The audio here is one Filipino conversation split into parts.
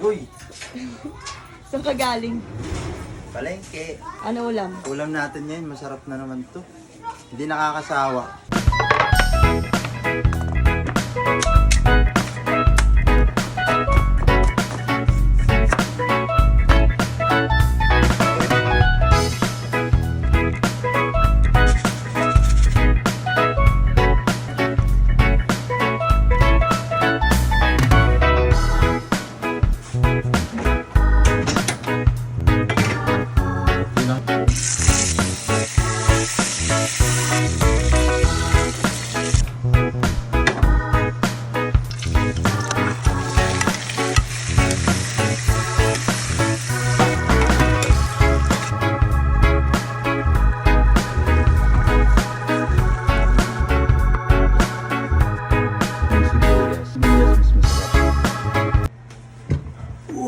Uy! Saan ka galing? Palengke. Ano ulam? Ulam natin ngayon, masarap na naman to. Hindi nakakasawa.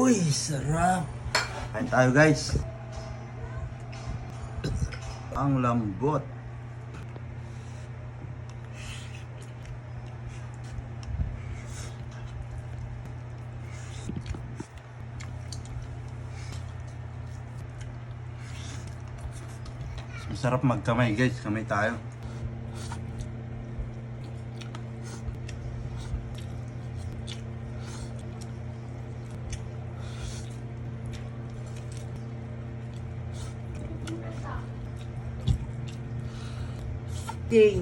Uy, sarap! Kain tayo guys. Ang lambot. Masarap magkamay guys, kamay tayo. Day.